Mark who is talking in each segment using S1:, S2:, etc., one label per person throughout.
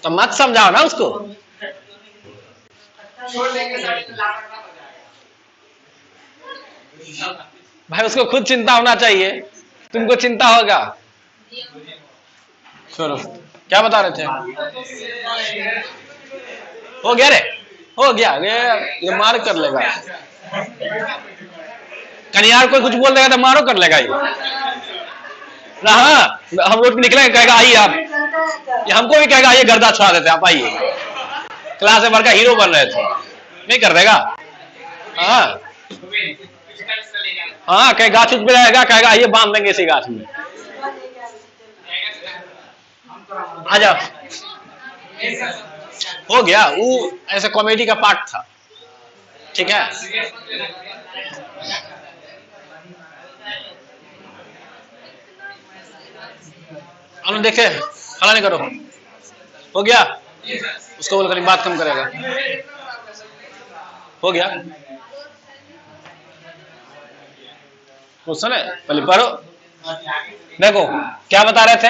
S1: तो मत समझाओ ना उसको। भाई उसको खुद चिंता होना चाहिए, तुमको चिंता होगा। चलो क्या बता रहे थे? हो गया रे, हो गया ये मार कर लेगा। कन्यार कोई कुछ बोल देगा तो मारो कर लेगा ये। हाँ हम रोड पे निकलेंगे, कहेगा आइए आप, ये हमको भी कहेगा आइए गर्दा छुड़ा देते आप आइए। क्लास में बढ़ का हीरो बन रहे थे, नहीं कर देगा। हाँ हाँ कहीं गाछ उठ पे रहेगा, कहेगा आइए बांध देंगे इसी गाछ में। आ जाओ, हो गया। वो ऐसे कॉमेडी का पार्ट था, ठीक है। हम देखे, खड़ा नहीं करो, हो गया। उसको बोल कर बात कम करेगा, हो गया। क्वेश्चन है पहले पढ़ो। देखो क्या बता रहे थे,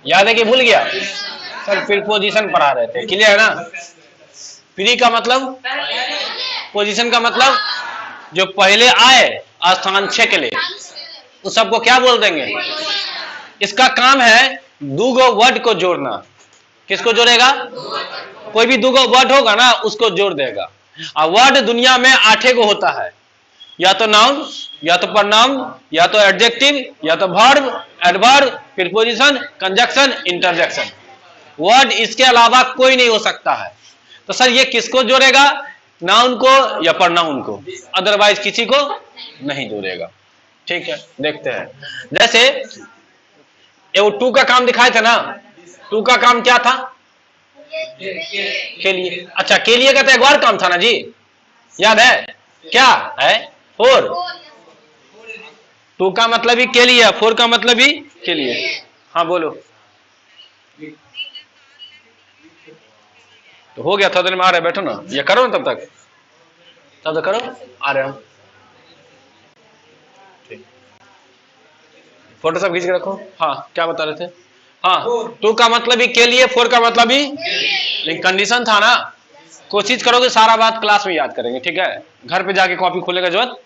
S1: याद है कि भूल गया? सर प्रीपोजिशन पढ़ा रहे थे, क्लियर है ना? प्री का मतलब, पोजीशन का मतलब जो पहले आए स्थान छे के लिए, उस सबको क्या बोल देंगे? इसका काम है दूगो वर्ड को जोड़ना। किसको जोड़ेगा? कोई भी दूगो वर्ड होगा ना उसको जोड़ देगा। और वर्ड दुनिया में 8 गो होता है, या तो नाउन, या तो प्रनाउन, या तो एडजेक्टिव, या तो verb, adverb, preposition, conjunction, interjection. Word इसके अलावा कोई नहीं हो सकता है। तो सर ये किसको जोड़ेगा? नाउन को या प्रनाउन को, अदरवाइज किसी को नहीं जोड़ेगा। ठीक है, देखते हैं। जैसे ये टू का काम दिखाए थे ना, टू का काम क्या था? के लिए। अच्छा के लिए का तो एक बार काम था ना जी, याद है? क्या है? फोर। टू का मतलब ही के लिए, फोर का मतलब भी के लिए। हाँ बोलो। तो हो गया, थोड़ा देर में आ रहे, बैठो ना, ये करो ना तब तक करो, आ रहे हम। फोटो सब खींच के रखो। हाँ क्या बता रहे थे? हाँ टू का मतलब ही के लिए, फोर का मतलब ही, लेकिन कंडीशन था ना। कोशिश करोगे सारा बात क्लास में याद करेंगे, ठीक है? घर पे जाके कॉपी खोलेगा जरूरत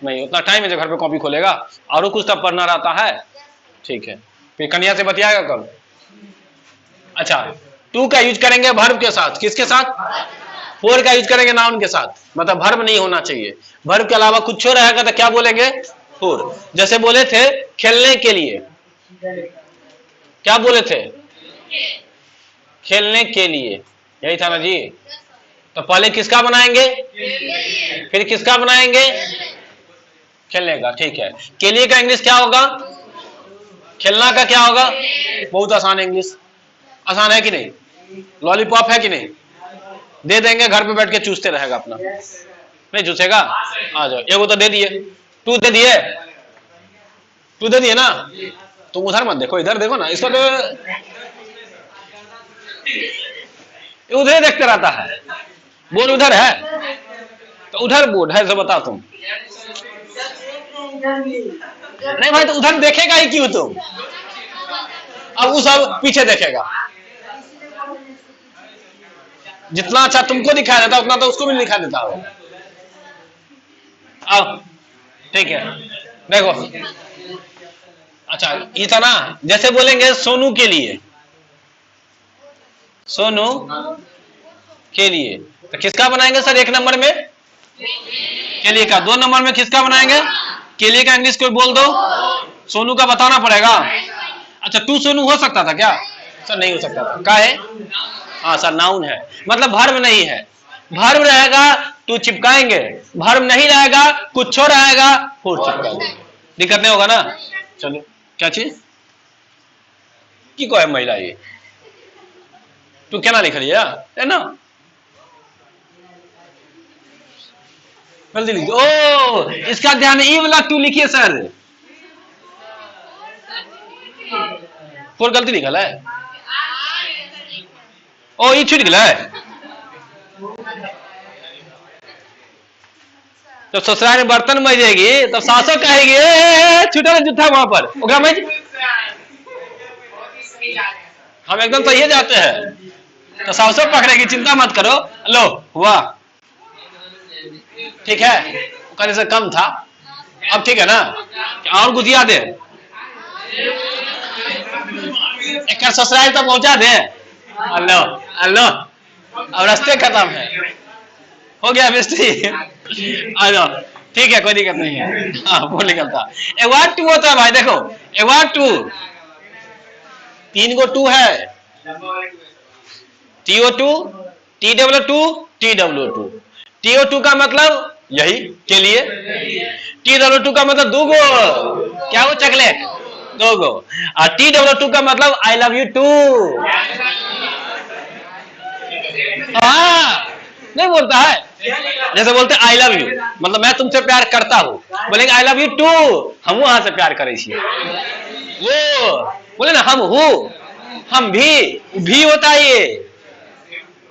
S1: नहीं, उतना टाइम है जो घर पे कॉपी खोलेगा, और कुछ तब पढ़ना रहता है, ठीक है? फिर कन्या से बतियाएगा कल। अच्छा टू का यूज करेंगे वर्ब के साथ, किसके साथ? फोर का यूज करेंगे नाउन के साथ, मतलब वर्ब नहीं होना चाहिए। वर्ब के अलावा कुछ रहेगा तो क्या बोलेंगे? फोर। जैसे बोले थे खेलने के लिए, क्या बोले थे? खेलने के लिए, यही था ना जी। तो पहले किसका बनाएंगे, फिर किसका बनाएंगे? खेलने का, ठीक है। के लिए का इंग्लिश क्या होगा? खेलना का क्या होगा? बहुत आसान है इंग्लिश, आसान है कि नहीं? लॉलीपॉप है कि नहीं? दे देंगे, घर पे बैठ के चूसते रहेगा अपना, नहीं चूसेगा? आ जाओ, एगो तो दे दिए, टू दे दिए, टू दे दिए ना। तुम उधर मत देखो, इधर देखो ना, इसका तो उधर ही देखते रहता है। बोर्ड उधर है तो उधर बोर्ड है, तो बताओ तुम। नहीं भाई तो उधर देखेगा ही क्यों तुम? अब वो सब पीछे देखेगा। जितना अच्छा तुमको दिखाई देता उतना तो उसको भी दिखाई देता हो। आओ ठीक है, देखो। अच्छा ये था ना, जैसे बोलेंगे सोनू के लिए, सोनू के लिए, तो किसका बनाएंगे सर? एक नंबर में के लिए का, 2 नंबर में किसका बनाएंगे? के लिए का इंग्लिश कोई बोल दो, सोनू का बताना पड़ेगा। अच्छा टू सोनू हो सकता था क्या? सर नहीं हो सकता था, क्या है? हाँ सर नाउन है, मतलब वर्ब नहीं है। वर्ब रहेगा टू चिपकाएंगे, वर्ब नहीं रहेगा कुछ और रहेगा, फोर चिपकाएंगे, दिक्कत नहीं होगा ना? चलो क्या चीज की को है महिला, ये तू क्या ना लिख रही है ना? जल्दी लिख। ओ इसका ध्यान, ई वाला टू लिखिए सर, फोर गलती लिखल है। ओ ई छूट गया है, तो ससुराल में बर्तन मजेगी तो सासो कहेगी छूटा जूठा वहां पर ओकरा में हम एकदम सही जाते हैं तो सासो पकड़ेगी, चिंता मत करो। लो हुआ ठीक है, कहने से कम था, अब ठीक है ना, और गुजिया दे एक ससुराल तक पहुंचा दे। अल्लो अल्लो अब रास्ते खत्म है, हो गया मिस्त्री। अल्लो ठीक है, कोई दिक्कत नहीं है। हाँ वो निकलता एक बार टू होता है भाई, देखो एक बार टू, 3 गो 2 है, TO2 TW2 TW2। TO2 का मतलब यही के लिए, TW2 का मतलब 2 गो, क्या वो चॉकलेट 2 गो, और TW2 का मतलब आई लव यू टू। हाँ नहीं बोलता है, जैसे बोलते आई लव यू मतलब मैं तुमसे प्यार करता हूँ, बोलेंगे आई लव यू टू, हम वहां से प्यार करे छी। वो बोले ना हम हूँ, हम भी होता है ये।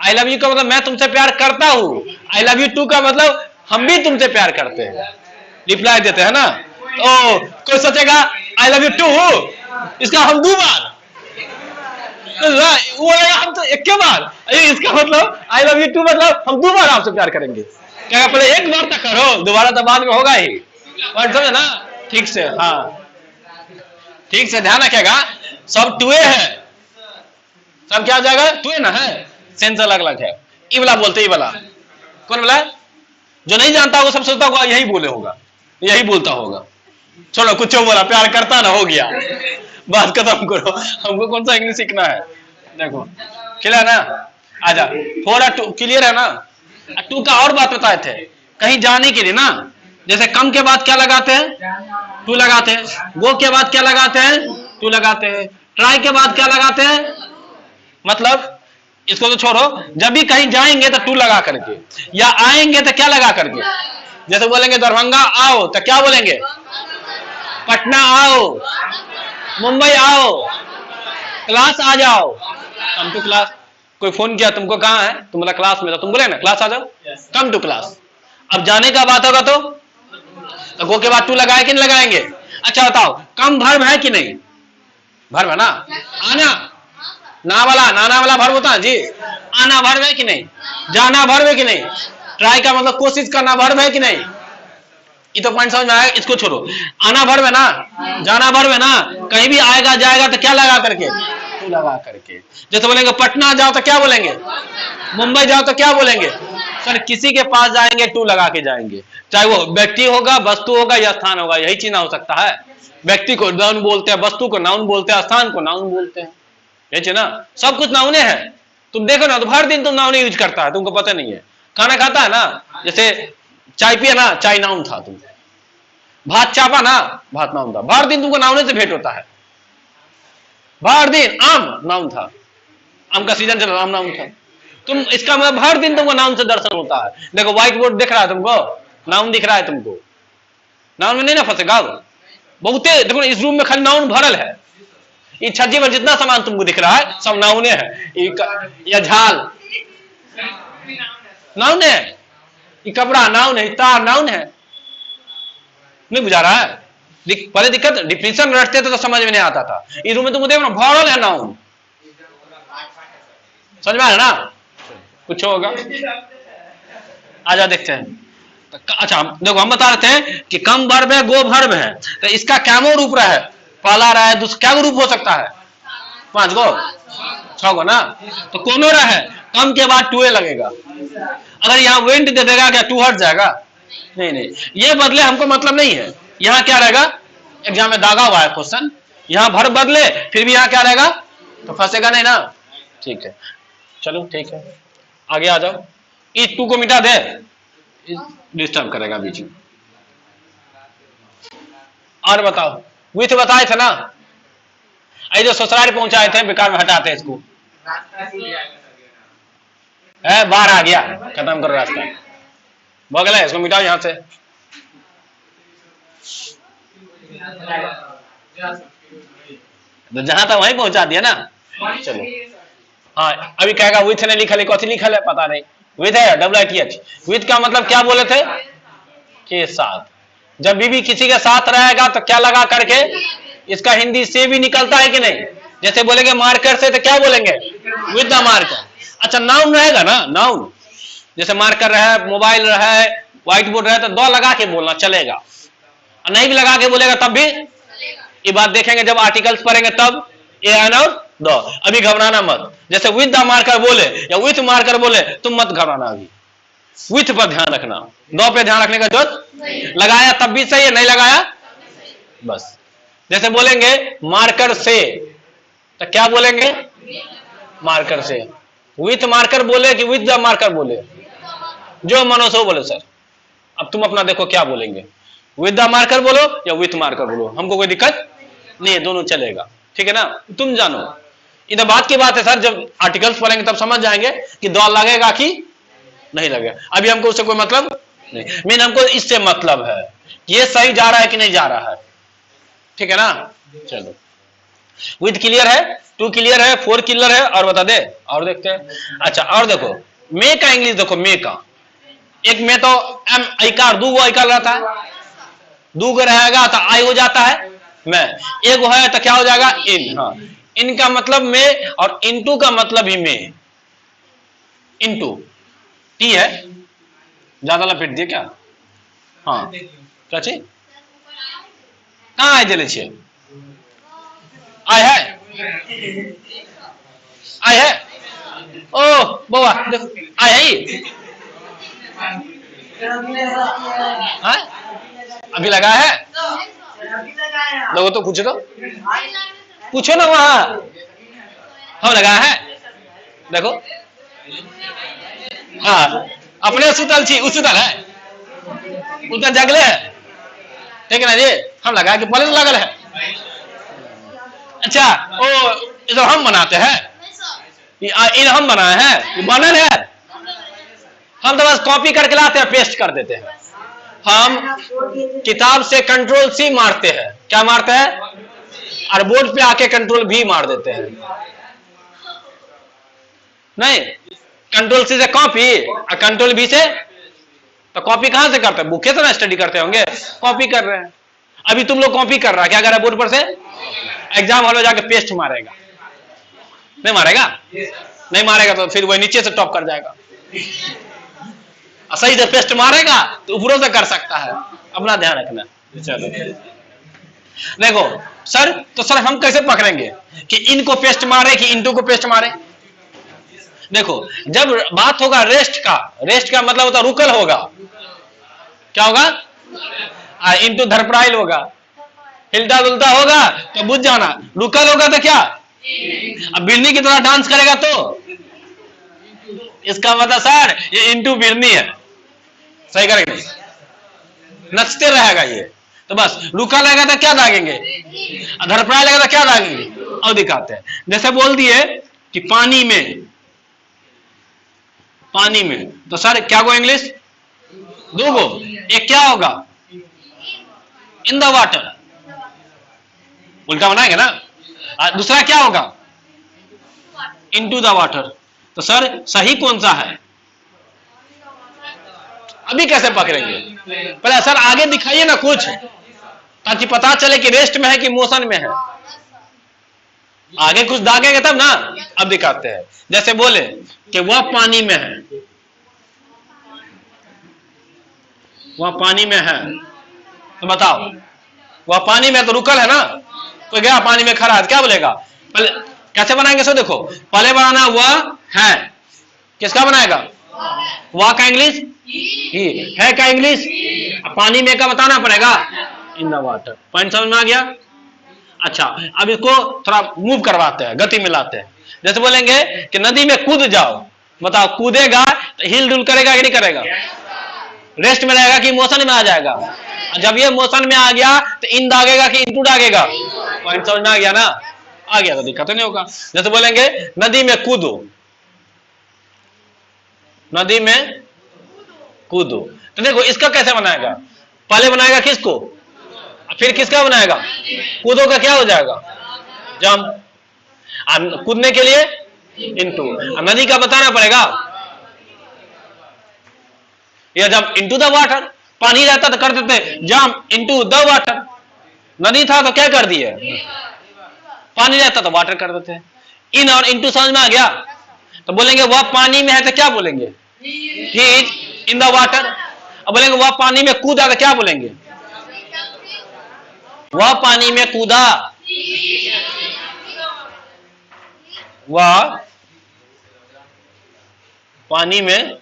S1: आई लव यू का मतलब मैं तुमसे प्यार करता हूँ, आई लव यू टू का मतलब हम भी तुमसे प्यार करते हैं, रिप्लाई देते हैं ना। तो कोई सोचेगा आई लव यू टू, इसका हम 2 बार, वो हम तो एक के बार, इसका मतलब आई लव यू टू मतलब हम 2 बार आपसे प्यार करेंगे। क्या पहले एक बार तक करो, दोबारा तो बाद में होगा ही, समझे ना ठीक से। हाँ ठीक से ध्यान रखेगा, सब टूए है, सब क्या हो जाएगा टूए ना है, सेंस अलग अलग है। ई वाला बोलते, ई वाला कौन बोला, जो नहीं जानता वो सब सोचता होगा यही बोले होगा, यही बोलता होगा। छोड़ो कुछ बोला, प्यार करता ना, हो गया बात खत्म करो, हमको कौन सा इंग्लिश सीखना है। देखो क्लियर ना, आजा 4 और 2 क्लियर है ना। 2 का और बात बताए थे, कहीं जाने के लिए ना, जैसे कम के बाद क्या लगाते हैं 2 लगाते हैं, गो के बाद क्या लगाते हैं 2 लगाते हैं, ट्राई के बाद क्या लगाते हैं, मतलब इसको तो छोड़ो, जब भी कहीं जाएंगे तो 2 लगा करके, या आएंगे तो क्या लगा करके, जैसे बोलेंगे दरभंगा आओ तो क्या बोलेंगे, पटना आओ, मुंबई आओ, क्लास आ जाओ, कम टू क्लास। कोई फोन किया तुमको, कहाँ है तुम, बोला क्लास में, तो तुम बोले ना क्लास आ जाओ, कम टू क्लास। अब जाने का बात होगा तो गो के बाद 2 लगाए कि नहीं लगाएंगे। अच्छा बताओ कम भर्व है कि नहीं, भर्व है ना, आना ना वाला, नाना वाला भर्व होता है जी, आना भर्व है कि नहीं, जाना भर्व है कि नहीं, ट्राई का मतलब कोशिश करना भर्व है कि नहीं, ये तो पॉइंट समझ में आएगा, इसको छोड़ो। आना भर्व है ना, जाना भर्व है ना, कहीं भी आएगा जाएगा तो क्या लगा करके, टू लगा करके। जैसे बोलेंगे पटना जाओ तो क्या बोलेंगे, मुंबई जाओ तो क्या बोलेंगे, सर किसी के पास जाएंगे 2 लगा के जाएंगे, चाहे वो व्यक्ति होगा, वस्तु होगा या स्थान होगा, यही चीज ना हो सकता है। व्यक्ति को नाउन बोलते हैं, वस्तु को नाउन बोलते हैं, स्थान को नाउन बोलते हैं, यही ना, सब कुछ नाउने है। तुम देखो ना तो हर दिन तुम नाउन यूज करता है, तुमको पता नहीं है। खाना खाता है ना, जैसे चाय पिया ना, चाय नाउन था, तुम भात चापा ना, भात नाउन था, हर दिन तुमको नाउने से भेंट होता है, हर दिन। आम नाउन था, आम का सीजन चल रहा, आम नाउन था। तुम इसका मतलब हर दिन तुमको नाउन से दर्शन होता है। देखो व्हाइट बोर्ड दिख रहा है तुमको, नाउन दिख रहा है तुमको, नाउन में नहीं ना फंसेगा। बहुते देखो इस रूम में खाली नाउन भरल है, ये छज्जे पर जितना सामान तुमको दिख रहा है सब नाउने है। या झाल नाउन है, ये कपड़ा नाउन है, तार नाउन है, नहीं बुझा रहा है। पहले दिक्कत डिफिनेशन रटते थे तो समझ में नहीं आता था, इस रूम में तुमको देखो ना भरल है नाउन, समझ में आ रहा ना, कुछ होगा। आजा देखते हैं। अच्छा देखो हम बता रहे थे कि कम भर्व है, गो भर्व है, तो इसका क्या रूप रहा है, पहला रहा है, दूसरा क्या रूप हो सकता है, 5 गो 6 गो ना, तो कोनो रहा है, कम के बाद 2 लगेगा। अगर यहाँ वेंट दे देगा क्या 2 हट जाएगा, नहीं नहीं, ये बदले हमको मतलब नहीं है। यहाँ क्या रहेगा, एग्जाम में दागा हुआ है क्वेश्चन, यहाँ भर बदले फिर भी यहाँ क्या रहेगा, तो फंसेगा नहीं ना। ठीक है चलो ठीक है, आगे आ जाओ। इस 2 को मिटा दे, डिस्टर्ब करेगा बीच में। और बताओ विथ बताए थे ना, आई जो ससुराल पहुंचाए थे, बेकार में हटाते इसको, है बाहर आ गया, खत्म करो रास्ता, बगल है, इसको मिटाओ यहां से। तो जहां था वहीं पहुंचा दिया ना। चलो हाँ, अभी कहेगा विथ ने लिखा है, कथी लिखल है पता नहीं, विथ है WITH। विथ का मतलब क्या बोले थे, के साथ। जब भी किसी के साथ रहेगा तो क्या लगा करके, इसका हिंदी से भी निकलता है कि नहीं। जैसे बोलेंगे मार्कर से तो क्या बोलेंगे, विद द मार्कर। अच्छा नाउन रहेगा ना, नाउन जैसे मार्कर रहे, मोबाइल रहे, व्हाइट बोर्ड रहे, तो दो लगा के बोलना चलेगा, और नहीं भी लगा के बोलेगा तब भी ये बात देखेंगे जब आर्टिकल्स पढ़ेंगे तब, ए एन और दो। अभी घबराना मत, जैसे विद द मार्कर बोले या विथ मार्कर बोले तुम मत घबराना, अभी विथ पर ध्यान रखना, दो पे ध्यान रखने का जरूरत। लगाया तब भी सही है, नहीं लगाया बस। जैसे बोलेंगे मार्कर से तो क्या बोलेंगे, मार्कर से। विथ मार्कर बोले कि विथ द मार्कर बोले, जो मनो सो बोले सर। अब तुम अपना देखो क्या बोलेंगे, विद द मार्कर बोलो या विथ मार्कर बोलो, हमको कोई दिक्कत नहीं है, दोनों चलेगा, ठीक है ना। तुम जानो इधर बात की बात है सर, जब आर्टिकल्स पढ़ेंगे तब समझ जाएंगे कि दो लगेगा कि नहीं लगेगा। अभी हमको उससे कोई मतलब नहीं, मेन हमको इससे मतलब है ये सही जा रहा है कि नहीं जा रहा है, ठीक है ना। चलो विथ क्लियर है, टू क्लियर है, फोर क्लियर है, और बता दे और देखते हैं। अच्छा और देखो मे का इंग्लिश देखो, मे का एक में तो एम आइकार, दो आइकार रहता है, दो रहेगा तो आई हो जाता है मैं, एक है तो क्या हो जाएगा इन। हाँ इनका मतलब में, और इनटू का मतलब ही में, इनटू टी है, ज्यादा लपेट दिए क्या। हाँ क्या चीज कहाँ आए दिले छे, आय है, आय है, ओ बउआ देखो आय है, हाँ? अभी लगा है, लोगों तो पूछो, तो पूछो ना वहां, हम लगा है देखो। हाँ अपने सुतल छी, सुतल है, उतर जगले है, ठीक है ना जी, हम लगा कि पहले लगल है। अच्छा ओ इधर हम बनाते हैं, इन हम बनाए हैं, ये बनल है, हम तो बस कॉपी करके लाते हैं, पेस्ट कर देते हैं। हम किताब से कंट्रोल सी मारते हैं, क्या मारते हैं, और बोर्ड पे आके कंट्रोल भी मार देते हैं। नहीं कंट्रोल सी से कॉपी और कंट्रोल भी से, तो कॉपी कहां से करते हैं, बुके से ना स्टडी करते होंगे, कॉपी कर रहे हैं। अभी तुम लोग कॉपी कर रहा है, क्या कर रहा है बोर्ड पर से, एग्जाम हॉल में जाके पेस्ट मारेगा, नहीं मारेगा, नहीं मारेगा तो फिर वह नीचे से टॉप कर जाएगा, सही से पेस्ट मारेगा तो ऊपरों से कर सकता है, अपना ध्यान रखना। चलो देखो सर, तो सर हम कैसे पकड़ेंगे कि इनको पेस्ट मारे कि इनटू को पेस्ट मारे। देखो जब बात होगा रेस्ट का, रेस्ट का मतलब होता रुकल होगा, क्या होगा, इनटू धरपराइल होगा, हिलता डुलता होगा तो बुझ जाना, रुकल होगा तो क्या, अब बिरनी की तरह डांस करेगा तो इसका मतलब सर ये इनटू बिरनी है, सही करेंगे, नचते रहेगा ये, तो बस रुका रहेगा तो क्या दागेंगे, धरपराइल लगेगा तो क्या दागेंगे, और दिखाते हैं। जैसे बोल दिए कि पानी में, पानी में, तो सर क्या को इंग्लिश, दो गो, एक क्या होगा, इन द वाटर, उल्टा बनाएंगे ना, दूसरा क्या होगा, इनटू द वाटर। तो सर सही कौन सा है, अभी कैसे पकड़ेंगे, पहले सर आगे दिखाइए ना कुछ, ताकि पता चले कि रेस्ट में है कि मोशन में है, आगे कुछ दागेंगे तब ना। अब दिखाते हैं, जैसे बोले कि वह पानी में है, वह पानी में है, तो बताओ वह पानी में तो रुकल है ना, तो गया पानी में खड़ा है, क्या बोलेगा, पहले कैसे बनाएंगे, सो देखो पहले बनाना वह है, किसका बनाएगा, वह का इंग्लिश ही, है का इंग्लिश, पानी में का बताना पड़ेगा, इन द वाटर। पॉइंट समझ में आ गया। अच्छा अब इसको थोड़ा मूव करवाते हैं, गति मिलाते हैं। जैसे बोलेंगे कि नदी में कूद जाओ, बताओ कूदेगा तो हिल डुल करेगा कि नहीं करेगा, रेस्ट में रहेगा कि मोशन में आ जाएगा, जब ये मोशन में आ गया तो इन दागेगा कि इनटू दागेगा, पॉइंट समझ में आ गया ना, आ गया तो दिक्कत नहीं होगा। जैसे बोलेंगे नदी में कूदो, नदी में कूदो, तो देखो इसका कैसे बनाएगा, पहले बनाएगा किसको, फिर किसका बनाएगा, कूदो का क्या हो जाएगा, जंप, कूदने के लिए इनटू, नदी का बताना पड़ेगा, या जब इनटू द वाटर, पानी रहता तो कर देते जंप इनटू द वाटर, नदी था तो क्या कर दिए, पानी रहता तो वाटर कर देते। इन और इनटू समझ में आ गया? तो बोलेंगे वह पानी में है तो क्या बोलेंगे, he is in the water. अब बोलेंगे वह पानी में कूदा तो क्या बोलेंगे, वह पानी में कूदा। वह पानी में,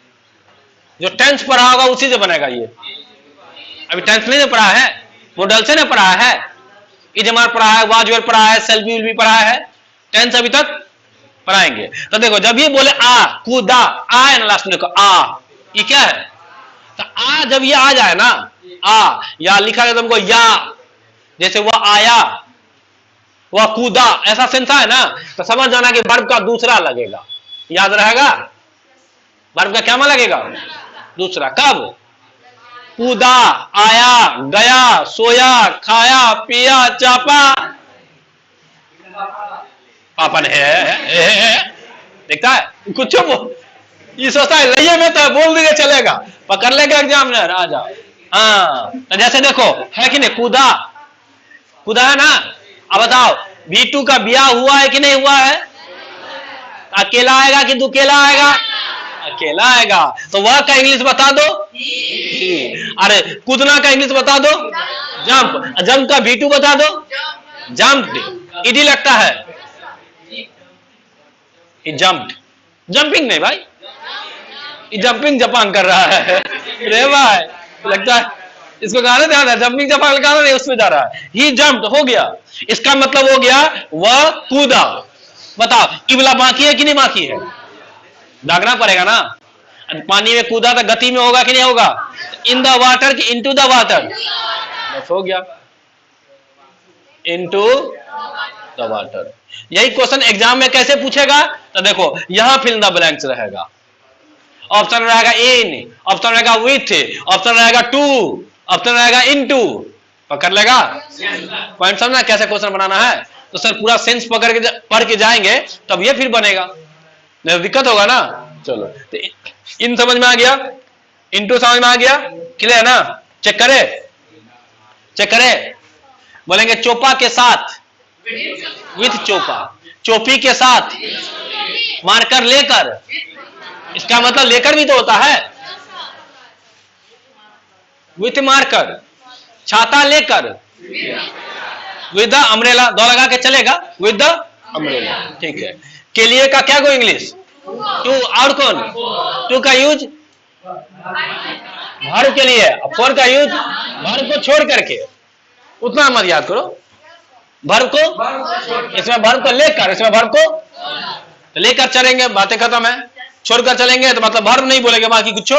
S1: जो टेंस पढ़ा होगा उसी से बनेगा ये। अभी टेंस नहीं पढ़ा है, मॉडल से ना पढ़ा है, इजमार पढ़ा है, वाजुअल पढ़ा है, सेल्फ विल भी पढ़ा है, टेंस अभी तक पढ़ाएंगे। तो देखो जब ये बोले आ कूदा, आ है ना लास्ट में को आ, ये क्या है, तो आ जब ये आ जाए ना, आ या लिखा गया तुमको या, जैसे वह आया वह कूदा, ऐसा सेंस है ना, तो समझ जाना कि वर्ब का दूसरा लगेगा। याद रहेगा, वर्ब का क्या में लगेगा, दूसरा। कब, कूदा, आया, गया, सोया, खाया, पिया, चापा, पापन है। देखता है कुछ ये सोचता है लइये में तो बोल देंगे चलेगा, पकड़ लेगा एग्जामिनर, आ जाओ। हाँ तो जैसे देखो है कि नहीं, कूदा, कूदा है ना। अब बताओ V2 का ब्याह हुआ है कि नहीं हुआ है, अकेला आएगा कि दुकेला आएगा, अकेला आएगा। तो वह का इंग्लिश बता दो, अरे कूदना का इंग्लिश बता दो, जंप। जंप का V2 बता दो, जंप। ईडी लगता है, जंप्ड, जंपिंग नहीं भाई, जंपिंग जापान कर रहा है रे भाई, लगता है इसको गाना ध्यान है, जंपिंग जापान गाना नहीं, उसमें जा रहा है। ही जंप्ड हो गया, इसका मतलब हो गया वह कूदा। बताओ इबला बाकी है कि नहीं बाकी है, दागना पड़ेगा ना। पानी में कूदा तो गति में होगा कि नहीं होगा, इन द वाटर कि इनटू द वाटर, बस हो गया, इनटू द वाटर। यही क्वेश्चन एग्जाम में कैसे पूछेगा, तो देखो यहां फिल इन द ब्लैंक्स रहेगा। ऑप्शन रहेगा इन, ऑप्शन रहेगा विथ, ऑप्शन रहेगा टू, ऑप्शन रहेगा इनटू। पकड़ लेगा पॉइंट, समझना कैसे क्वेश्चन बनाना है। तो सर पूरा सेंस पढ़ के जाएंगे तब ये फिर बनेगा, नहीं दिक्कत होगा ना। चलो तो इन समझ में आ गया, इनटू समझ में आ गया, क्लियर है ना। चेक करे, चेक करे। बोलेंगे चोपा के साथ, विथ चोपा, चोपी के साथ, मार्कर लेकर, इसका मतलब लेकर भी तो होता है, विथ मार्कर, छाता लेकर, विद द अम्ब्रेला, दो लगा के चलेगा, विद द अम्ब्रेला, ठीक है। के लिए का क्या को इंग्लिश, टू, और कौन, टू का यूज वर्ब के लिए, फॉर का यूज वर्ब को छोड़ करके, उतना मत याद करो, वर्ब को, इसमें वर्ब को लेकर, इसमें वर्ब को तो लेकर चलेंगे, बातें खत्म है। छोड़कर चलेंगे तो मतलब वर्ब नहीं बोलेंगे, बाकी कुछ।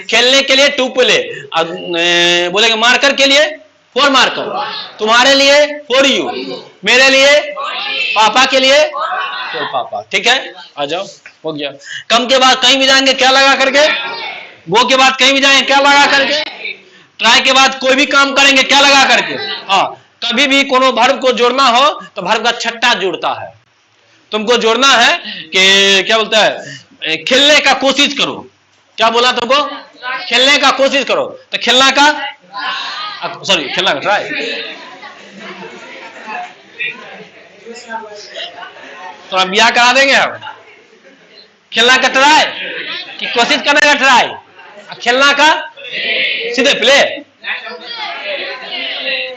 S1: खेलने के लिए टू प्ले, बोलेंगे मार्कर के लिए फॉर मार्कर, तुम्हारे लिए फॉर यू, मेरे लिए, पापा के लिए फॉर पापा, ठीक है। आ जाओ, हो गया। कम के बाद कहीं भी जाएंगे क्या लगा करके, वो के बाद कहीं भी जाएंगे क्या लगा करके, ट्राई के बाद कोई भी काम करेंगे क्या लगा करके। हाँ कभी भी कोनो वर्ब को जोड़ना हो तो वर्ब का छट्टा जुड़ता है। तुमको जोड़ना है कि क्या बोलता है, खेलने का कोशिश करो, क्या बोला तुमको, खेलने का कोशिश करो, तो खेलना का, सॉरी खेलना का ट्राई, तो अब ब्याह करा देंगे हम। खेलना का ट्राई कि कोशिश करने का ट्राई, खेलना का सीधे प्ले।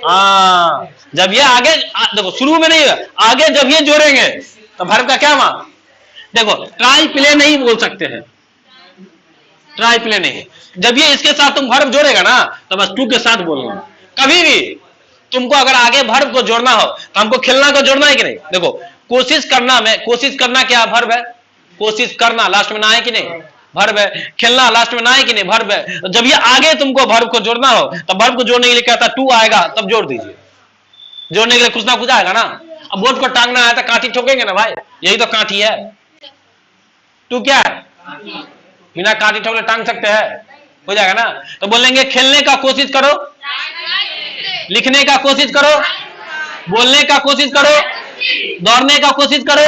S1: हाँ जब ये आगे देखो शुरू में नहीं है, आगे जब ये जोड़ेंगे तो वर्ब का क्या मान, देखो ट्राई प्ले नहीं बोल सकते हैं, ट्राई प्ले नहीं। जब ये इसके साथ तुम वर्ब जोड़ेगा ना तो बस टू के साथ बोलना। कभी भी तुमको अगर आगे वर्ब को जोड़ना हो तो हमको खेलना को जोड़ना है कि नहीं। देखो कोशिश करना में, कोशिश करना क्या वर्ब है, कोशिश करना लास्ट में ना है कि नहीं, वर्ब है। खेलना लास्ट में ना है कि नहीं, वर्ब है। जब ये आगे तुमको वर्ब को जोड़ना हो तो वर्ब को जोड़ने के लिए कहता टू आएगा तब जोड़ दीजिए, जोड़ने के लिए कुछ ना कुछ आएगा ना। अब बोर्ड को टांगना है तो काठी ठोकेंगे ना भाई, यही तो काठी है। टू क्या है, बिना काठी ठोके टांग सकते हैं, हो जाएगा ना। तो बोलेंगे खेलने का कोशिश करो, लिखने का कोशिश करो, बोलने का कोशिश करो, दौड़ने का कोशिश करो,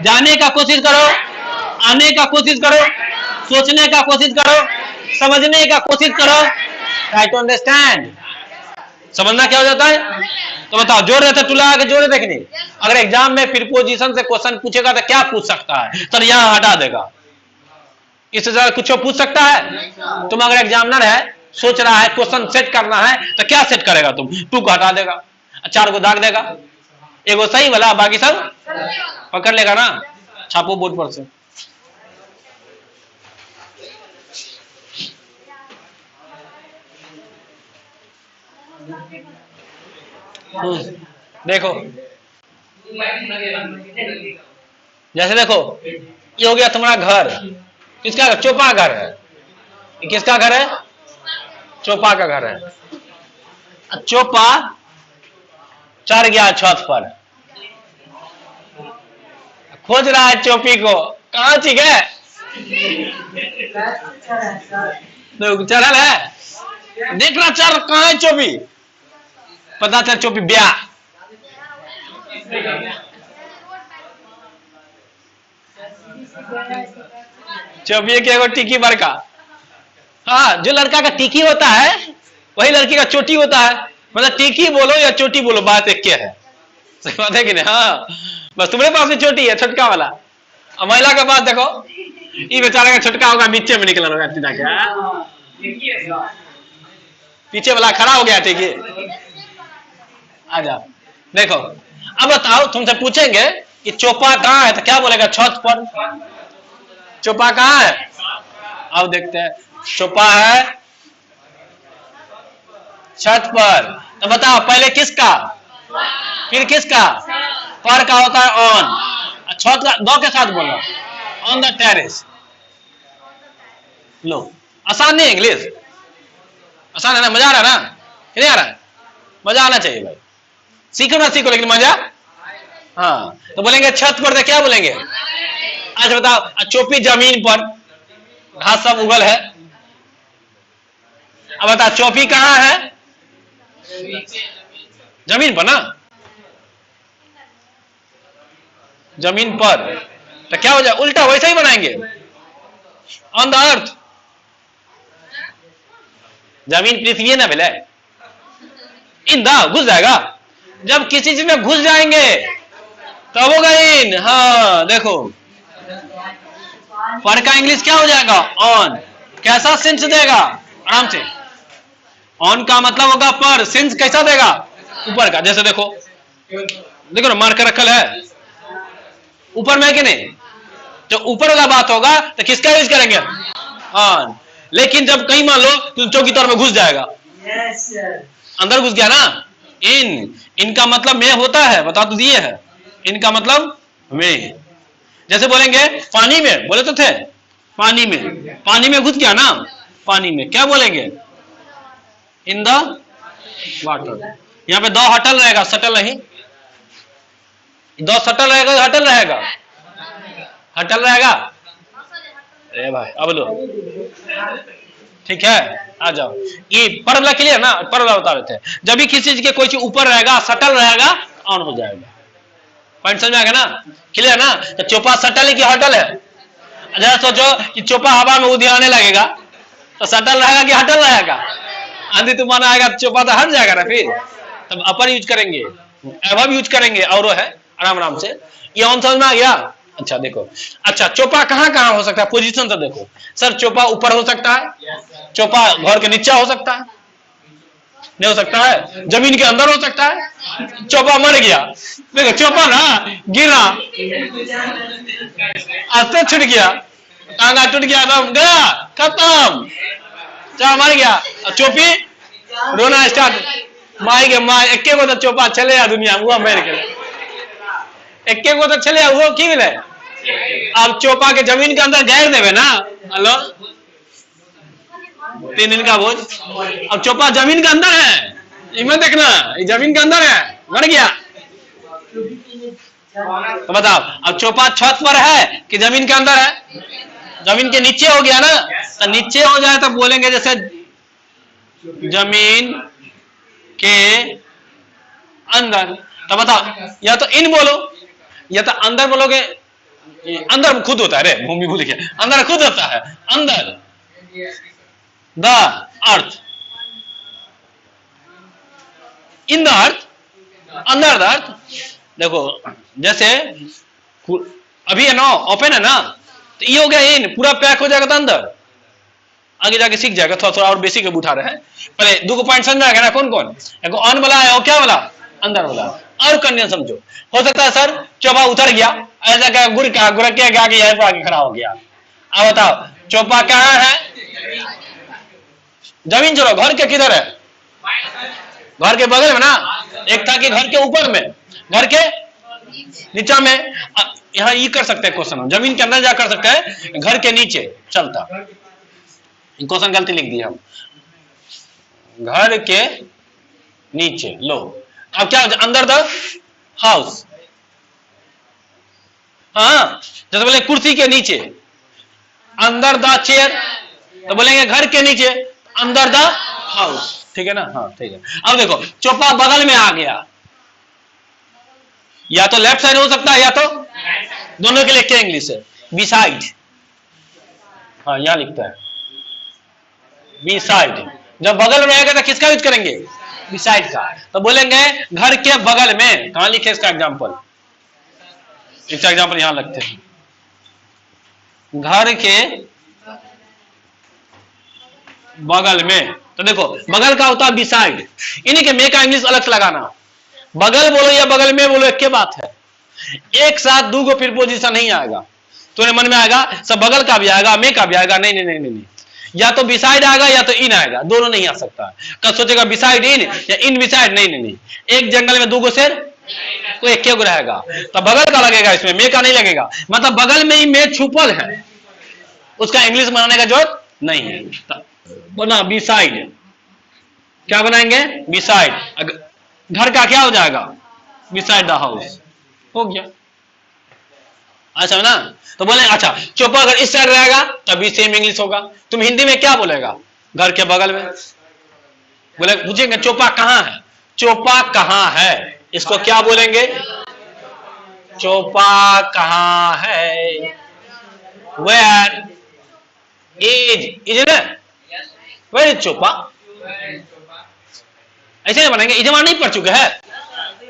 S1: जाने का कोशिश करो, आने का कोशिश करो, सोचने का कोशिश करो, समझने का कोशिश करो, ट्राई टू अंडरस्टैंड। समझना क्या हो जाता है? तो बताओ, जोड़ रहता टूला आगे जोड़े देखने। अगर एग्जाम में प्रीपोजिशन से क्वेश्चन पूछेगा तो क्या पूछ सकता है? सर यहां हटा देगा, इससे ज्यादा कुछ पूछ सकता है? तुम अगर एग्जामिनर है, सोच रहा है क्वेश्चन सेट करना है, तो क्या सेट करेगा? तुम टू को हटा देगा, 4 को दाग देगा, एगो सही वाला बाकी सब पकड़ लेगा ना। छापो बोर्ड पर से। देखो, जैसे देखो, ये हो गया तुम्हारा घर। किसका घर? चोपा का घर है। ये किसका घर है? चोपा का घर है। चोपा चढ़ गया छत पर, खोज रहा है चोपी को, कहां ठीक है? तो चढ़ल है, देख रहा चढ़ कहां है चोपी। पता चल चोपी ब्याह। चोपी के एगो टिकी बड़का। हाँ, जो लड़का का टिकी होता है वही लड़की का चोटी होता है। मतलब टिकी बोलो या चोटी बोलो, बात एक क्या है। सही बात है कि नहीं? हाँ, बस तुम्हारे पास भी चोटी है, छोटका वाला। और महिला के पास देखो, ये बेचारा का छोटका होगा, नीचे में निकला होगा। पीछे वाला खड़ा हो गया, ठीक है। आ जाओ, देखो, अब बताओ, तुमसे पूछेंगे कि चोपा कहाँ है, तो क्या बोलेगा? छत पर। चोपा कहाँ है? अब देखते हैं, चोपा है छत पर। तो बताओ, पहले किसका फिर किसका? पर का होता है ऑन। छत का दो के साथ बोलना, ऑन द टेरेस। लो, आसान नहीं इंग्लिश? आसान है ना? मजा आ रहा है ना? नहीं आ रहा है? मजा आना चाहिए भाई, सीखो ना सीखो, लेकिन मजा। हाँ, तो बोलेंगे छत पर, तो क्या बोलेंगे? अच्छा बताओ, चोपी जमीन पर, घास सब उगल है। अब बताओ, चोपी कहाँ है? जमीन पर ना, जमीन पर। तो क्या हो जाए? उल्टा वैसे ही बनाएंगे, ऑन द अर्थ। जमीन पृथ्वी ना मिले, इन द घुस जाएगा। जब किसी चीज में घुस जाएंगे तब होगा इन। हाँ देखो, पर का इंग्लिश क्या हो जाएगा? ऑन। कैसा सेंस देगा? आराम से। ऑन का मतलब होगा पर, सेंस कैसा देगा? ऊपर का। जैसे देखो, देखो ना, मार्कर रखल है ऊपर में, कि नहीं? जो ऊपर वाला बात होगा तो किसका यूज करेंगे? ऑन। लेकिन जब कहीं मान लो तुम चौकी तौर में घुस जाएगा, अंदर घुस गया ना, इन। इनका मतलब में होता है, बता तो दिए है। इनका मतलब में। जैसे बोलेंगे पानी में, बोले तो थे पानी में, पानी में घुस गया ना, पानी में क्या बोलेंगे? In the water. यहाँ पे दो हटल रहेगा, सटल नहीं। दो सटल रहेगा, हटल रहेगा, हटल रहेगा। अरे भाई, अब लो, ठीक है, आ जाओ। ये पर वाला क्लियर ना? पर वाला बता रहे थे, जब भी किसी चीज के कोई चीज ऊपर रहेगा, सटल रहेगा, ऑन हो जाएगा। पॉइंट समझ में आ गया ना? क्लियर ना? तो चोपा सटल है कि हटल है? जरा सोचो कि चोपा हवा में उधियाने लगेगा तो सटल रहेगा कि हटल रहेगा? आंधी तूफान आएगा तो चोपा तो हट जाएगा ना। फिर तब अपर यूज करेंगे, एवब यूज करेंगे, और है आराम आराम से। ये ऑन समझ में आ गया? अच्छा देखो, अच्छा चोपा कहाँ कहाँ हो सकता है? पोजीशन से देखो। सर चोपा ऊपर हो सकता है, चोपा घर के नीचे हो सकता है, नहीं हो सकता है, जमीन के अंदर हो सकता है। चोपा मर गया, देखो चोपा ना गिरा, आस्ते छूट गया, टांगा टूट गया, ना गया, खत्म, चोपा मर गया। चोपी रोना स्टार्ट, माई गे माई, एक तो चोपा चले आ दुनिया में, वो मर गया। एक तो चले वो की मिले। अब चोपा के जमीन के अंदर गैर देवे ना, हेलो 3 दिन का बोझ। अब चोपा जमीन के अंदर है, इमें देखना, ये जमीन के अंदर है, मर गया। तो बताओ, अब चोपा छत पर है कि जमीन के अंदर है? जमीन के नीचे हो गया ना, तो नीचे हो जाए तो बोलेंगे जैसे जमीन के अंदर। तो बताओ, या तो इन बोलो या तो अंदर बोलोगे। अंदर खुद होता है, रे भूमि भूल गया, अंदर खुद होता है, अंदर the earth, in the earth, अंदर द अर्थ। देखो जैसे अभी है ना ओपन है ना, तो ये हो गया इन, पूरा पैक हो जाएगा तो अंदर, आगे जाके सीख जाएगा। थोड़ा थोड़ा और बेसिक उठा रहे हैं, पहले दो पॉइंट समझ में आ गया ना, कौन कौन, एक ऑन वाला है और क्या वाला, अंदर वाला। और कंडीशन समझो, हो सकता है सर चौपा उतर गया, ऐसा क्या गुर क्या गुरक के आगे यहीं पर आके खड़ा हो गया। अब बताओ चौपा कहाँ है, जमीन छोड़ो, घर के किधर है, घर के बगल में ना, एक था कि घर के ऊपर में, घर के नीचा में। यहाँ ये कर सकते हैं क्वेश्चन, जमीन के अंदर जा कर सकते हैं, घर के नीचे चलता। क्वेश्चन गलती लिख दिया हम, घर के नीचे। लो अब क्या अंदर द हाउस, हाँ जैसे बोले कुर्सी के नीचे, अंदर द चेयर, तो बोलेंगे घर के नीचे, अंदर द हाउस, ठीक है ना, हाँ ठीक है। अब देखो चौपा बगल में आ गया, या तो लेफ्ट साइड हो सकता है या तो, दोनों के लिए क्या इंग्लिश है, बिसाइड, हाँ यहां लिखता है बिसाइड। जब बगल में आएगा तो किसका यूज करेंगे, बिसाइड का। तो बोलेंगे घर के बगल में, कहां लिखे इसका एग्जांपल, इसका एग्जांपल यहां लगते हैं, घर के बगल में। तो देखो बगल का होता है बिसाइड, इन्हीं के मे का इंग्लिश अलग से लगाना, बगल बोलो या बगल में बोलो एक के बात है, एक साथ दो गो प्रीपोजिशन नहीं आएगा। तुम्हारे मन में आएगा सब बगल का भी आएगा मे का भी आएगा, नहीं नहीं नहीं नहीं, या तो बिसाइड आएगा या तो इन आएगा, दोनों नहीं आ सकता। कब सोचेगा बिसाइड इन या इन बिसाइड, नहीं नहीं नहीं, एक जंगल में दो गो शेर, तो एक क्यों रहेगा, तो बगल का लगेगा, इसमें मे का नहीं लगेगा, मतलब बगल में ही मे छुपल है, उसका इंग्लिश बनाने का जरूरत नहीं है। बना बिसाइड, क्या बनाएंगे बिसाइड, घर का क्या हो जाएगा बिसाइड द हाउस, हो गया। अच्छा ना, तो बोले अच्छा चौपा अगर इस साइड रहेगा तभी सेम इंग्लिश होगा। तुम हिंदी में क्या बोलेगा, घर के बगल में, बोले पूछेंगे चौपा कहाँ है, चौपा कहाँ है, इसको क्या बोलेंगे, चौपा कहाँ है, where is it, where is Chaupa, ऐसे नहीं बोलेंगे, इजमा नहीं पढ़ चुके हैं,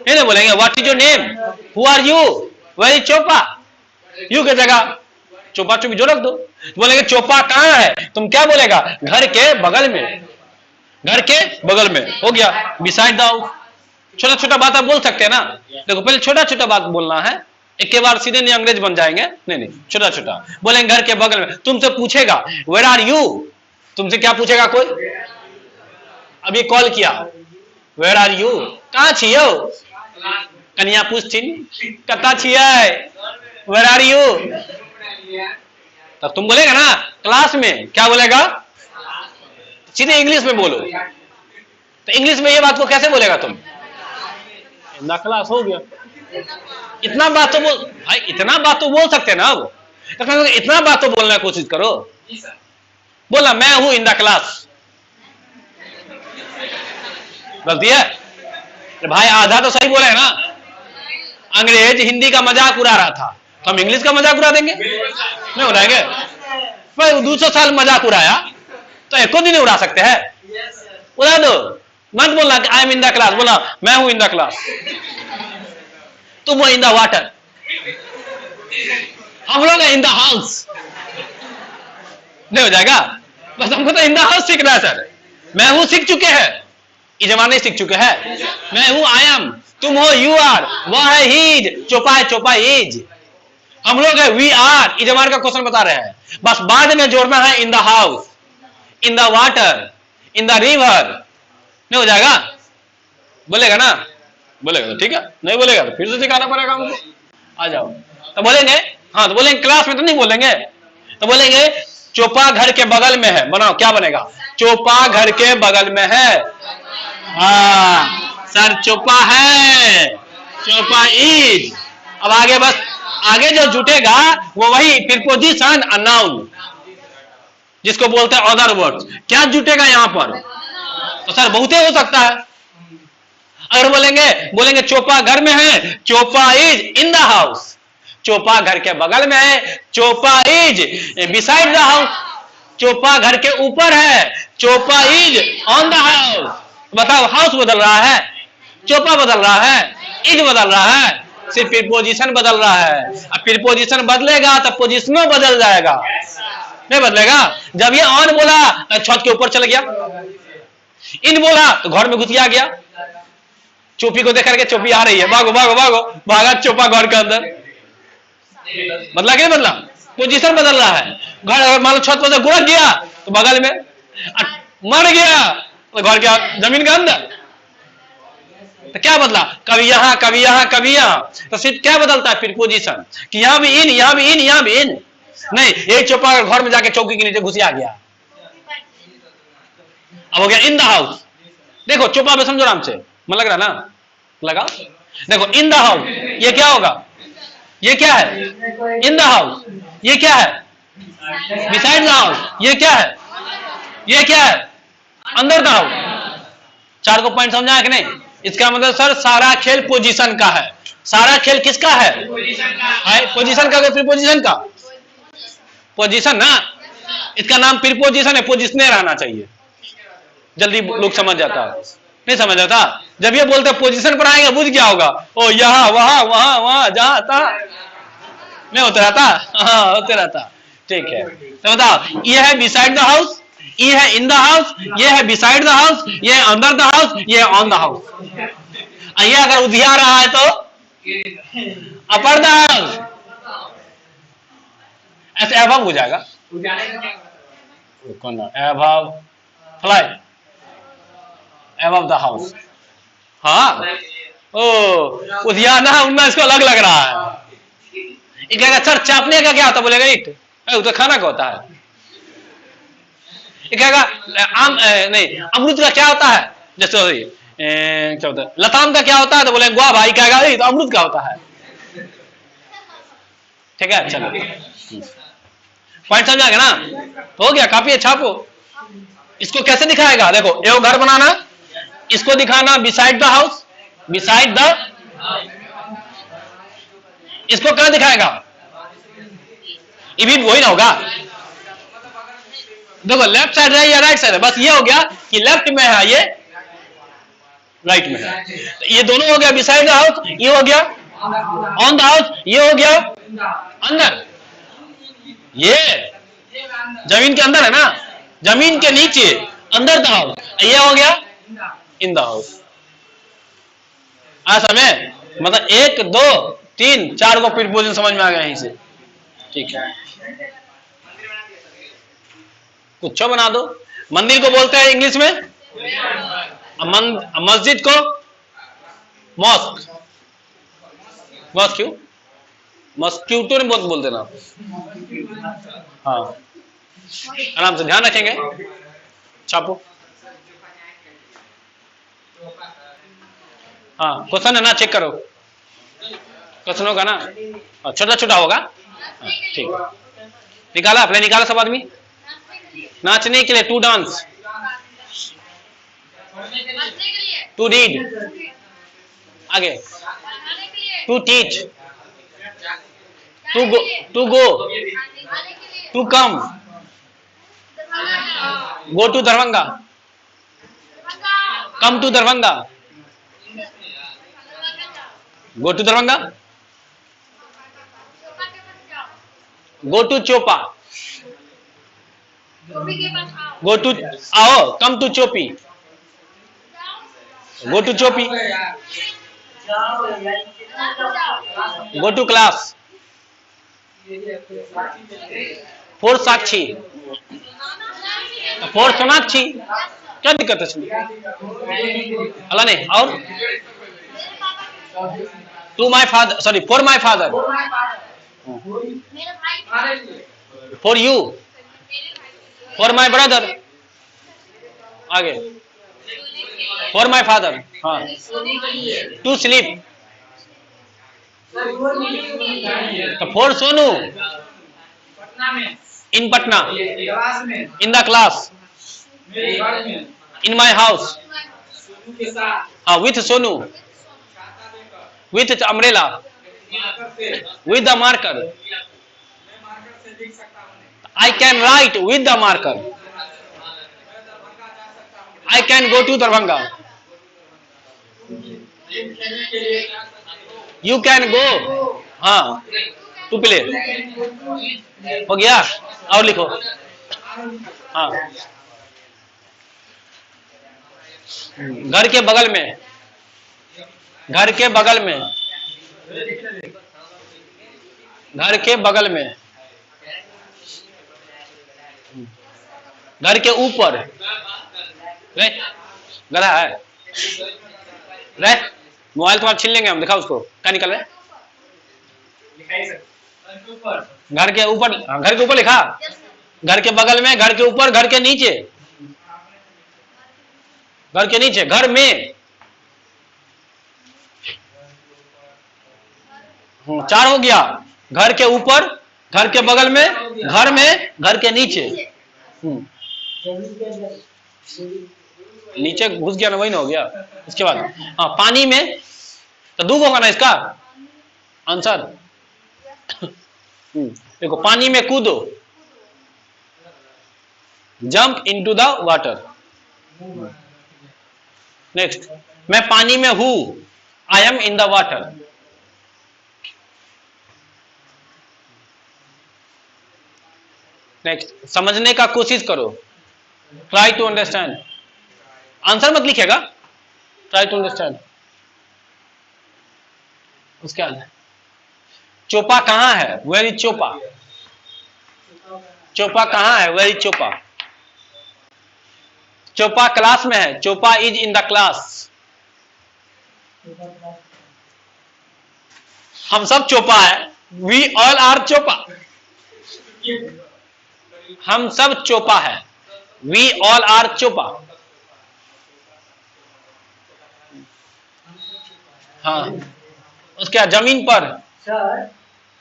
S1: नहीं बोलेंगे what is your name, who are you, where is Chaupa, you की जगह चौपा चुपी जो रख दो। बोलेंगे चौपा कहाँ है, तुम क्या बोलेगा, घर के बगल में, घर के बगल में, हो गया बिसाइड द हाउस। छोटा छोटा बात आप बोल सकते हैं ना, देखो पहले छोटा छोटा बात बोलना है, एक के बार सीधे नहीं अंग्रेज बन जाएंगे, नहीं नहीं छोटा छोटा बोलेंगे, घर के बगल में। तुमसे पूछेगा वेयर आर यू, तुमसे क्या पूछेगा कोई, अभी कॉल किया वेयर आर यू, कहाँ छियो, कन्या पूछथिन कता छियै, वेयर आर यू, तब तुम बोलेगा ना क्लास में, क्या बोलेगा, सीधे इंग्लिश में बोलो। तो इंग्लिश में ये बात को कैसे बोलेगा तुम, इन द क्लास, हो गया। इतना बात तो बोल भाई, इतना बात तो बोल सकते हैं ना, अब तो इतना बात तो बोलने की कोशिश करो, बोला मैं हूं इन द क्लास, गलती है भाई, आधा तो सही बोला है ना। अंग्रेज हिंदी का मजाक उड़ा रहा था, तो हम इंग्लिश का मजाक उड़ा देंगे, नहीं उड़ाएंगे भाई, 200 साल मजाक उड़ाया तो एको दिन उड़ा सकते हैं, उड़ा दो, मत बोलना कि I am in the class, बोला मैं हूं इन द क्लास, तुम हो इन द वाटर, हम लोग इन द हाउस, नहीं हो जाएगा। बस हमको तो इन द हाउस सीखना है सर, मैं हूं सीख चुके हैं, इजमा नहीं सीख चुके हैं, मैं हूं आई एम, तुम हो यू आर, वह है हीज, चौपा है चौपा इज, हम लोग है वी आर, इजमार का क्वेश्चन बता रहे हैं, बस बाद में जोड़ना है in the house, in the water, in the river, नहीं हो जाएगा, बोलेगा ना, बोलेगा तो ठीक है, नहीं बोलेगा तो फिर से सिखाना पड़ेगा हमको, आ जाओ। तो बोलेंगे हाँ, तो बोलेंगे क्लास में तो नहीं बोलेंगे, तो बोलेंगे चौपा घर के बगल में है, बनाओ क्या बनेगा, चौपा घर के बगल में है, हाँ सर चौपा है, चौपा इज। अब आगे बस आगे जो जुटेगा वो वही प्रीपोजिशन नाउन, जिसको बोलते हैं अदर वर्ड्स, क्या जुटेगा यहां पर, तो सर बहुते हो सकता है। अगर बोलेंगे चौपा घर में है, चौपा इज इन द हाउस, चौपा घर के बगल में है, चौपा इज बिसाइड द हाउस, चोपा घर के ऊपर है, चोपा इज ऑन द हाउस। बताओ, हाउस बदल रहा है, चोपा बदल रहा है, इज बदल रहा है, सिर्फ प्रीपोजिशन बदल रहा है। अब प्रीपोजिशन बदलेगा तो पोजिशनों बदल जाएगा, नहीं बदलेगा। जब ये ऑन बोला तो छत के ऊपर चल गया, इन बोला तो घर में घुसिया गया। चोपी को देख करके चोपी आ रही है, भागो भागो भागो, भागा चोपा घर के अंदर। बदला क्या बदला? पोजीशन बदल रहा है। घर मान लो छत पर गुड़क गया तो बगल में, मर गया तो घर के जमीन के अंदर। तो क्या बदला? कभी यहां कभी यहां कभी यहां। तो सिर्फ क्या बदलता है? प्रीपोजिशन, कि यहां भी इन, यहां भी इन, यहां भी इन। नहीं, एक चोपा घर में जाके चौकी के नीचे घुसिया गया, अब हो गया इन द हाउस। देखो चोपा में समझो आराम से, मन लग रहा ना? लगा। देखो इन द हाउस, ये क्या होगा? ये क्या है? In the house. ये क्या है? Beside the house. ये क्या है? ये क्या है? अंदर द हाउस। चार को पॉइंट समझा है कि नहीं? इसका मतलब सर सारा खेल पोजीशन का है। सारा खेल किसका है? पोजीशन का, प्रीपोजिशन का। पोजीशन ना, इसका नाम प्रीपोजिशन है, पोजिशनर रहना चाहिए, जल्दी लोग समझ जाता है। नहीं समझ आता, जब ये बोलते पोजीशन पर आएगा बुझ क्या होगा? ओ यहां वहां वहां वहां जहां था, नहीं होता रहता? हाँ होते रहता। ठीक है, तो बताओ, ये है बिसाइड द हाउस, ये है इन द हाउस, ये है बिसाइड द हाउस, ये है अंडर द हाउस, ये है ऑन द हाउस। ये अगर उधिया रहा है तो अपर द हाउस, ऐसे अभाव हो जाएगा। कौन अभाव? Fly above the house। हाँ, ओ उधियाना उड़ना इसको अलग लग रहा है। ये कहेगा सर चापने का क्या होता? बोलेगा ईट, वो तो खाना का होता है। ये कहेगा आम नहीं, अमरूद का क्या होता है? जैसे क्या होता है? लताम का क्या होता है? तो बोलेगा गुआ। भाई कहेगा तो अमरूद का होता है। ठीक है, चलो पॉइंट समझ आ गया ना? तो हो गया, काफी है। छापो, इसको कैसे दिखाएगा? देखो एगो घर बनाना, इसको दिखाना beside the house, beside the, इसको कहां दिखाएगा? ये भी वही ना होगा। देखो लेफ्ट साइड है या राइट साइड है, बस ये हो गया कि लेफ्ट में है, ये राइट में है। ये दोनों हो गया बिसाइड द हाउस, ये हो गया ऑन द हाउस, ये हो गया अंदर। ये जमीन के अंदर है ना, जमीन के नीचे अंदर द हाउस, ये हो गया इन द हाउस। आ समय मतलब 1 2 3 4 को प्रीपोजिशन समझ में आ गया यहीं से। ठीक है, कुछ बना दो। मंदिर को बोलते हैं इंग्लिश में मस्जिद को मॉस्क। मॉस्क क्यों? मॉस्क्यूटो ने बहुत बोलते ना। हाँ, आराम से ध्यान रखेंगे। छापो। हाँ, क्वेश्चन है ना, चेक करो। क्वेश्चन होगा ना, छोटा छोटा होगा। ठीक, निकाला अपने, निकाला सब आदमी। नाचने के लिए, टू डांस, टू रीड, आगे to teach, to go, to come, go to Darbhanga, come to Darbhanga, go to Darbhanga, go to Chopa, go to आओ, come to Chopi, go to Chopi, go to class, for Sakshi, for Sonakshi. क्या दिक्कत है इसमें? अल्लाह ने। और to my father, sorry for my father, for you, for my brother, आगे for my father. हाँ, to sleep, तो for Sonu, in Patna, in the class, in my house, हाँ with Sonu, with umbrella, with the marker. I can write with the marker. I can go to Darbhanga. You can go. हाँ, to play हो गया। और लिखो। हाँ, घर के बगल में, घर के बगल में, घर के बगल में, घर के ऊपर, गला है रे, मोबाइल तुम्हारा छीन लेंगे हम, दिखाओ उसको, क्या निकल रहा है? घर के ऊपर, घर के ऊपर लिखा, घर के बगल में, घर के ऊपर, घर के नीचे, घर के नीचे, घर में, 4 हो गया। घर के ऊपर, घर के बगल में, घर में, घर के नीचे, नीचे घुस गया ना, वही ना हो गया। इसके बाद हाँ, पानी में, तो दूब होगा ना इसका आंसर। देखो, पानी में कूदो, jump into the water. Next, मैं पानी में हूं, I am in the water. Next, समझने का कोशिश करो, ट्राई टू अंडरस्टैंड। आंसर मत लिखेगा, ट्राई टू अंडरस्टैंड। उसके बाद चोपा कहां है, वेर इज चोपा। चोपा कहां है, where is Chopa. Chopa class में है, चोपा इज इन द क्लास। हम सब चोपा है, वी ऑल आर चोपा। हम सब चोपा है, वी ऑल आर चोपा। हाँ, उसके बाद जमीन पर,
S2: सर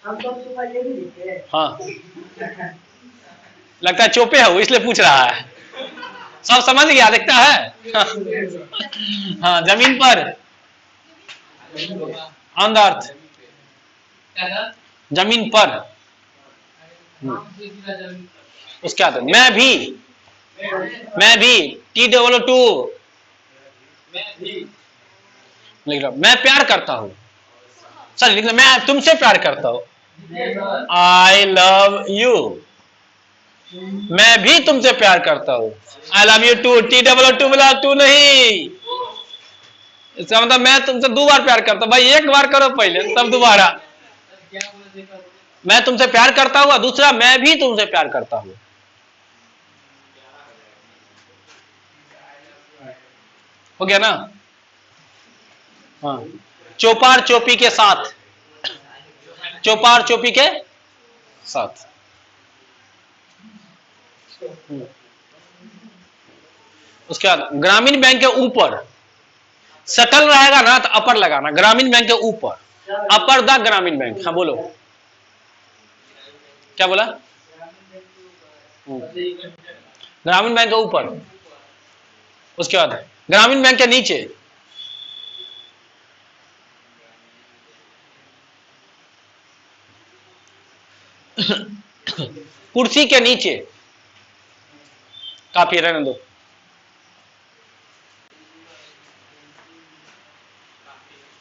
S2: हम सब चोपा ये भी लिखते हैं।
S1: हाँ, लगता है चोपे है वो, इसलिए पूछ रहा है। सब समझ गया, दिखता है। हाँ, जमीन पर, ऑन द अर्थ, जमीन पर। उसके बाद मैं भी, मैं भी, TWO2 लिख लो। मैं प्यार करता हूं, सर लिख लो, मैं तुमसे प्यार करता हूं, आई लव यू। मैं भी तुमसे प्यार करता हूं, I love you to. TWO2 बोला, टू नहीं, इसका मतलब मैं तुमसे 2 बार प्यार करता हूं। भाई 1 बार करो पहले, तब दोबारा। मैं तुमसे प्यार करता हूं, दूसरा मैं भी तुमसे प्यार करता हूं। हो गया ना। हाँ, चोपार चोपी के साथ, चोपार चोपी के साथ। उसके बाद ग्रामीण बैंक के ऊपर, सटल रहेगा ना तो अपर लगाना। ग्रामीण बैंक के ऊपर, अपर द ग्रामीण बैंक। हाँ बोलो, क्या बोला? ग्रामीण बैंक के ऊपर। उसके बाद ग्रामीण बैंक के नीचे, कुर्सी के नीचे। काफी, रहने दो।